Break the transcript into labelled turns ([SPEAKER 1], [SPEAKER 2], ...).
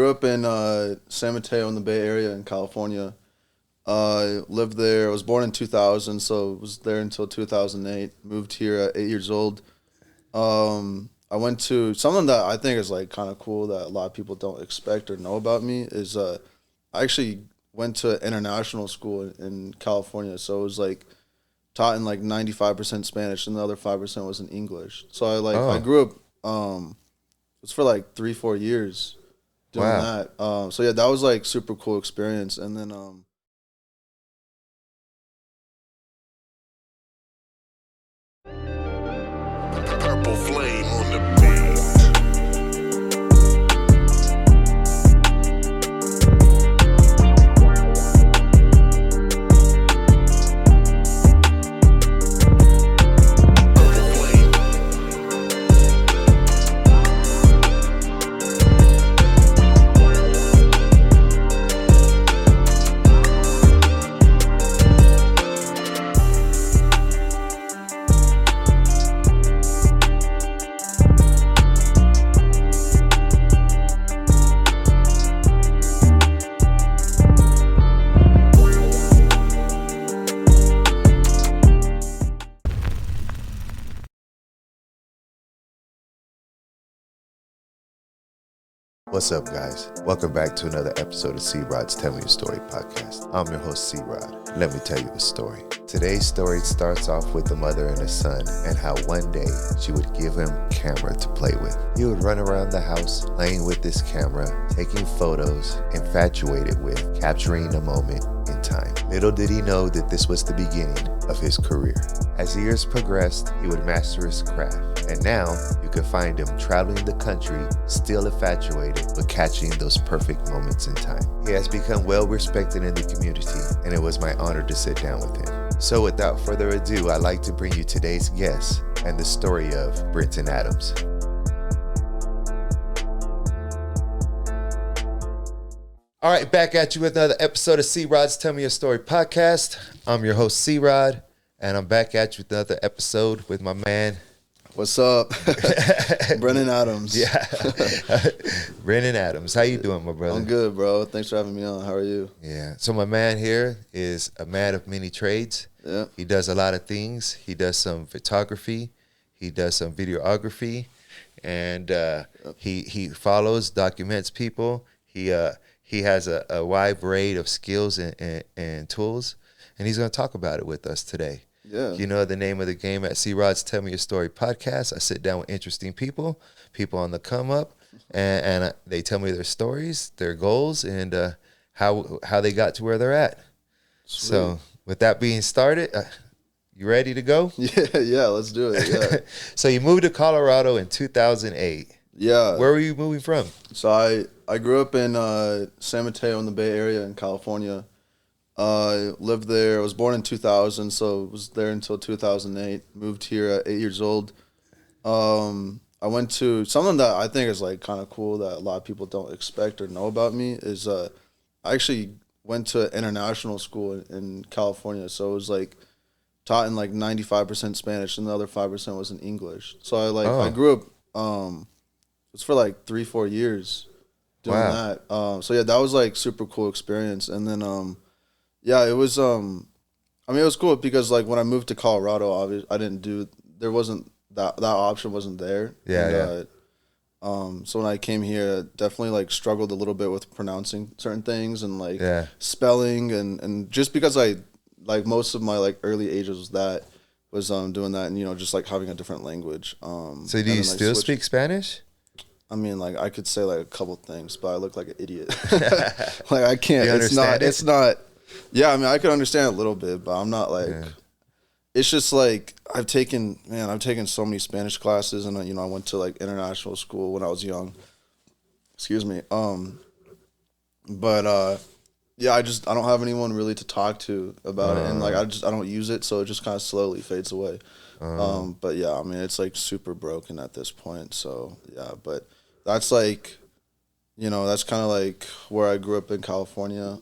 [SPEAKER 1] grew up in San Mateo in the Bay Area in California. Lived there. I was born in 2000, so was there until 2008. Moved here at 8 years old. I went to something that I think is like kind of cool that a lot of people don't expect or know about me is I actually went to international school in California. So it was like taught in like 95% Spanish and the other 5% was in English. So I grew up, it was for like 3-4 years doing that. So yeah, that was like super cool experience. And then,
[SPEAKER 2] Purple flame on the beat.
[SPEAKER 3] What's up, guys? Welcome back to another episode of C-Rod's Tell Me Your Story podcast. I'm your host, C-Rod. Let me tell you a story. Today's story starts off with a mother and a son and how one day she would give him a camera to play with. He would run around the house playing with this camera, taking photos, infatuated with capturing a moment in time. Little did he know that this was the beginning of his career. As years progressed, he would master his craft, and now you can find him traveling the country, still infatuated with catching those perfect moments in time. He has become well respected in the community, and it was my honor to sit down with him. So without further ado, I'd like to bring you today's guest and the story of Brennan Adams. All right, back at you with another episode of C-Rod's Tell Me Your Story podcast. I'm your host, C-Rod, and I'm back at you with another episode with my man.
[SPEAKER 1] What's up? Brennan Adams.
[SPEAKER 3] Yeah. Brennan Adams. How you doing, my brother?
[SPEAKER 1] I'm good, bro. Thanks for having me on. How are you?
[SPEAKER 3] Yeah. So my man here is a man of many trades.
[SPEAKER 1] Yeah.
[SPEAKER 3] He does a lot of things. He does some photography. He does some videography. And he follows, documents people. He has a wide array of skills and tools. And he's going to talk about it with us today.
[SPEAKER 1] Yeah.
[SPEAKER 3] You know the name of the game at C-Rod's Tell Me Your Story podcast. I sit down with interesting people on the come up, and they tell me their stories, their goals, and how they got to where they're at. Sweet. So with that being started, you ready to go?
[SPEAKER 1] Yeah, let's do it. Yeah.
[SPEAKER 3] So you moved to Colorado in 2008.
[SPEAKER 1] Yeah.
[SPEAKER 3] Where were you moving from?
[SPEAKER 1] So I grew up in San Mateo in the Bay Area in California. Lived there. I was born in 2000, so was there until 2008. Moved here at 8 years old. I went to something that I think is like kind of cool that a lot of people don't expect or know about me is I actually went to international school in California. So it was like taught in like 95% Spanish and the other 5% was in English. So I grew up, it was for like 3-4 years doing that. So yeah, that was like super cool experience. And then, yeah, it was, I mean, it was cool because like when I moved to Colorado, obviously there wasn't that option wasn't there.
[SPEAKER 3] Yeah.
[SPEAKER 1] So when I came here, I definitely like struggled a little bit with pronouncing certain things and like spelling and just because I like most of my like early ages was doing that and, you know, just like having a different language.
[SPEAKER 3] So do you still speak Spanish?
[SPEAKER 1] I mean, like I could say like a couple things, but I look like an idiot. Like I can't, it's not. Yeah, I mean, I could understand a little bit, but I'm not like, it's just like, I've taken so many Spanish classes and, you know, I went to like international school when I was young. Excuse me. But yeah, I don't have anyone really to talk to about it. And like, I don't use it. So it just kind of slowly fades away. But yeah, I mean, it's like super broken at this point. So yeah, but that's like, you know, that's kind of like where I grew up in California.